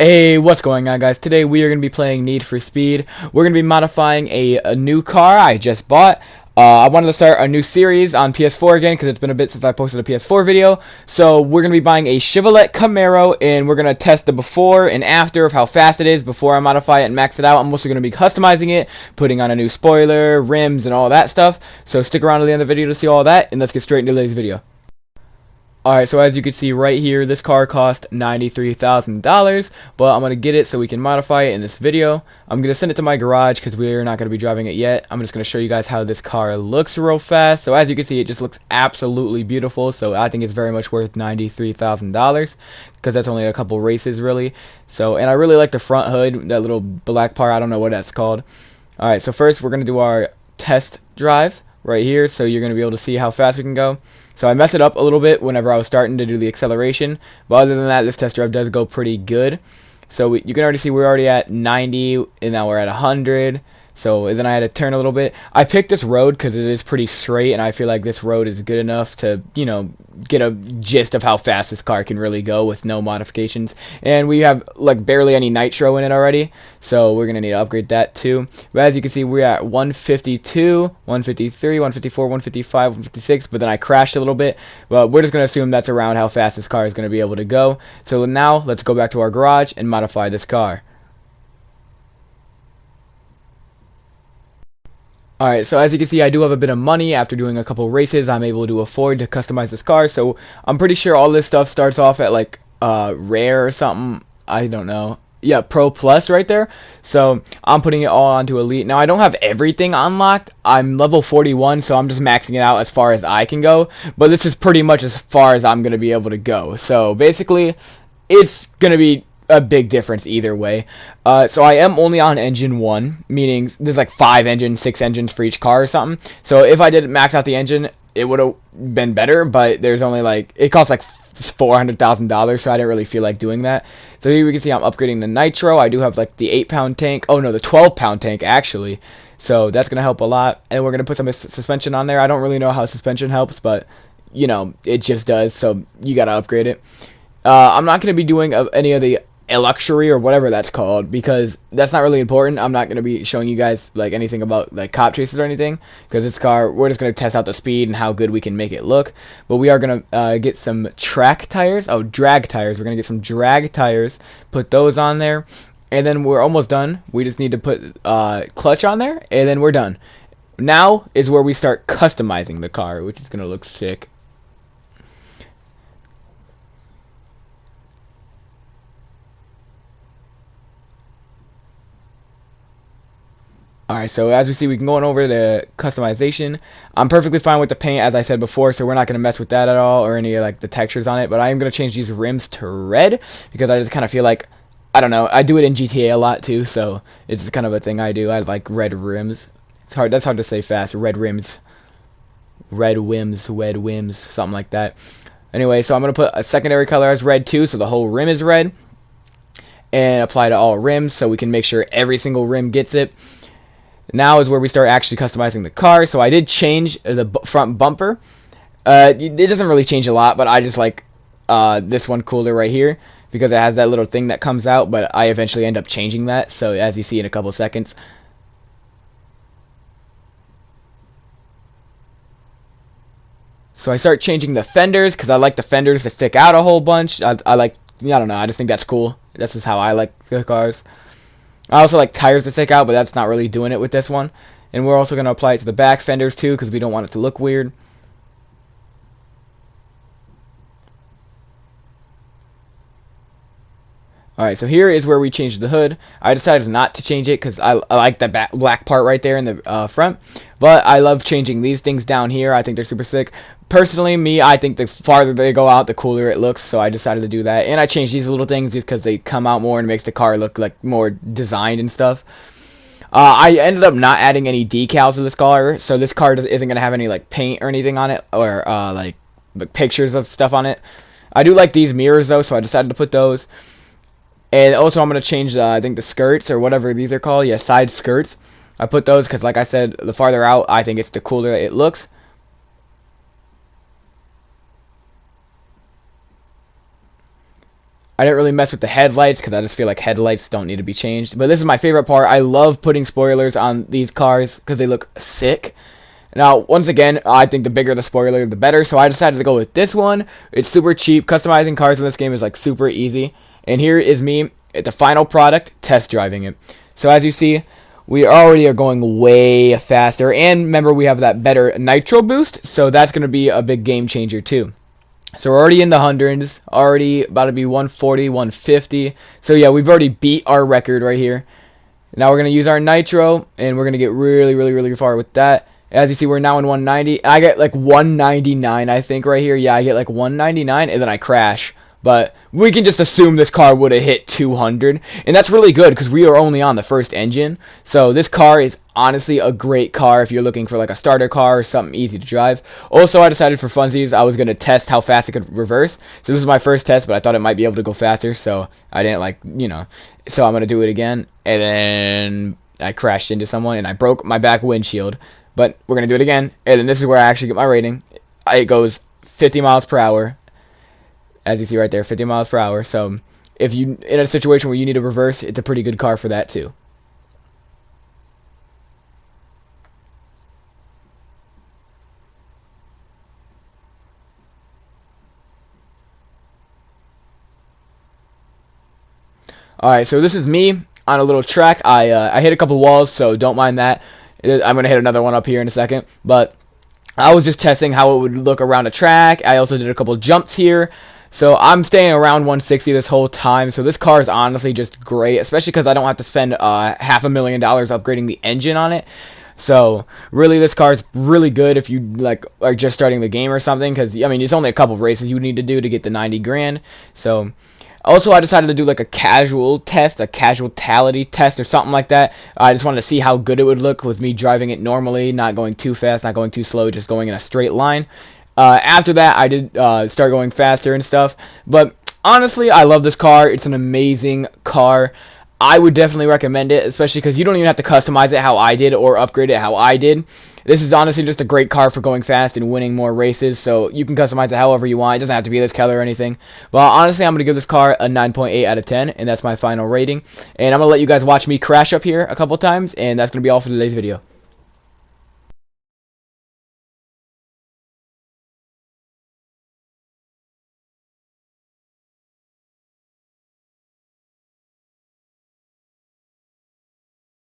Hey, what's going on, guys? Today we are going to be playing Need for Speed. We're going to be modifying a new car I just bought. I wanted to start a new series on PS4 again because it's been a bit since I posted a PS4 video. So we're going to be buying a Chevrolet Camaro, and we're going to test the before and after of how fast it is before I modify it and max it out. I'm also going to be customizing it, putting on a new spoiler, rims, and all that stuff. So stick around to the end of the video to see all that, and let's get straight into today's video. Alright, so as you can see right here, this car cost $93,000, but I'm going to get it so we can modify it in this video. I'm going to send it to my garage because we're not going to be driving it yet. I'm just going to show you guys how this car looks real fast. So as you can see, it just looks absolutely beautiful, so I think it's very much worth $93,000 because that's only a couple races really. So, and I really like the front hood, that little black part, I don't know what that's called. Alright, so first we're going to do our test drive right here, so you're going to be able to see how fast we can go. So I messed it up a little bit whenever I was starting to do the acceleration, but other than that, this test drive does go pretty good. So you can already see we're already at 90, and now we're at 100. So then I had to turn a little bit. I picked this road because it is pretty straight, and I feel like this road is good enough to, you know, get a gist of how fast this car can really go with no modifications. And we have like barely any nitro in it already, so we're gonna need to upgrade that too. But as you can see, we're at 152, 153, 154, 155, 156. But then I crashed a little bit. But we're just gonna assume that's around how fast this car is gonna be able to go. So now let's go back to our garage and modify this car. Alright, so as you can see, I do have a bit of money. After doing a couple races, I'm able to afford to customize this car. So I'm pretty sure all this stuff starts off at like rare or something. I don't know. Yeah, Pro Plus right there. So I'm putting it all onto Elite. Now I don't have everything unlocked. I'm level 41, so I'm just maxing it out as far as I can go. But this is pretty much as far as I'm going to be able to go. So basically, it's going to be a big difference either way. So I am only on engine 1, meaning there's like 5 engines, 6 engines for each car or something. So if I did max out the engine, it would have been better, but there's only like, it costs like $400,000, so I didn't really feel like doing that. So here we can see I'm upgrading the nitro. I do have like the 8-pound tank. Oh no, the 12-pound tank actually. So that's going to help a lot. And we're going to put some suspension on there. I don't really know how suspension helps, but you know, it just does. So you got to upgrade it. I'm not going to be doing any of the luxury or whatever that's called because that's not really important. I'm not going to be showing you guys like anything about like cop chases or anything because this car, we're just going to test out the speed and how good we can make it look. But we are going to get some track tires. Oh, drag tires. We're going to get some drag tires, put those on there, and then we're almost done. We just need to put clutch on there, and then we're done. Now is where we start customizing the car, which is going to look sick. Alright, so as we see, we can go on over the customization. I'm perfectly fine with the paint, as I said before, so we're not going to mess with that at all, or any like the textures on it, but I am going to change these rims to red, because I just kind of feel like, I don't know, I do it in GTA a lot too, so it's kind of a thing I do. I like red rims. That's hard to say fast. Red rims. Red whims, something like that. Anyway, so I'm going to put a secondary color as red too, so the whole rim is red, and apply to all rims, so we can make sure every single rim gets it. Now is where we start actually customizing the car. So I did change the front bumper. It doesn't really change a lot, but I just like this one cooler right here because it has that little thing that comes out, but I eventually end up changing that. So as you see in a couple seconds. So I start changing the fenders because I like the fenders to stick out a whole bunch. I like, I don't know, I just think that's cool. That's just how I like the cars. I also like tires to stick out, but that's not really doing it with this one. And we're also going to apply it to the back fenders too, because we don't want it to look weird. Alright, so here is where we changed the hood. I decided not to change it because I like that black part right there in the front. But I love changing these things down here. I think they're super sick. Personally, I think the farther they go out, the cooler it looks. So I decided to do that. And I changed these little things just because they come out more and makes the car look like more designed and stuff. I ended up not adding any decals to this car. So this car isn't going to have any like paint or anything on it. Or like pictures of stuff on it. I do like these mirrors though, so I decided to put those. And also I'm going to change, I think, the skirts or whatever these are called. Yeah, side skirts. I put those because, like I said, the farther out, I think it's the cooler it looks. I didn't really mess with the headlights because I just feel like headlights don't need to be changed. But this is my favorite part. I love putting spoilers on these cars because they look sick. Now, once again, I think the bigger the spoiler, the better. So I decided to go with this one. It's super cheap. Customizing cars in this game is like super easy. And here is me at the final product, test driving it. So as you see, we already are going way faster. And remember, we have that better nitro boost. So that's going to be a big game changer too. So we're already in the hundreds, already about to be 140, 150. So yeah, we've already beat our record right here. Now we're going to use our nitro, and we're going to get really, really, really far with that. As you see, we're now in 190. I get like 199, I think, right here. Yeah, I get like 199, and then I crash. But we can just assume this car would have hit 200. And that's really good because we are only on the first engine. So this car is honestly a great car if you're looking for like a starter car or something easy to drive. Also, I decided for funsies I was going to test how fast it could reverse. So this is my first test, but I thought it might be able to go faster. So I didn't like, so I'm going to do it again. And then I crashed into someone and I broke my back windshield. But we're going to do it again. And then this is where I actually get my rating. It goes 50 miles per hour. As you see right there, 50 miles per hour. So if you in a situation where you need to reverse, it's a pretty good car for that too. Alright, so this is me on a little track. I hit a couple walls, so don't mind that. I'm going to hit another one up here in a second. But I was just testing how it would look around a track. I also did a couple jumps here. So I'm staying around 160 this whole time. So this car is honestly just great, especially because I don't have to spend $500,000 upgrading the engine on it. So really, this car is really good if you like are just starting the game or something. Because I mean, it's only a couple of races you need to do to get the 90 grand. So also, I decided to do like a casual test, a casuality test or something like that. I just wanted to see how good it would look with me driving it normally, not going too fast, not going too slow, just going in a straight line. After that, I did start going faster and stuff. But honestly, I love this car. It's an amazing car. I would definitely recommend it, especially because you don't even have to customize it how I did or upgrade it how I did. This is honestly just a great car for going fast and winning more races, so you can customize it however you want. It doesn't have to be this color or anything. But honestly, I'm going to give this car a 9.8 out of 10, and that's my final rating. And I'm going to let you guys watch me crash up here a couple times, and that's going to be all for today's video.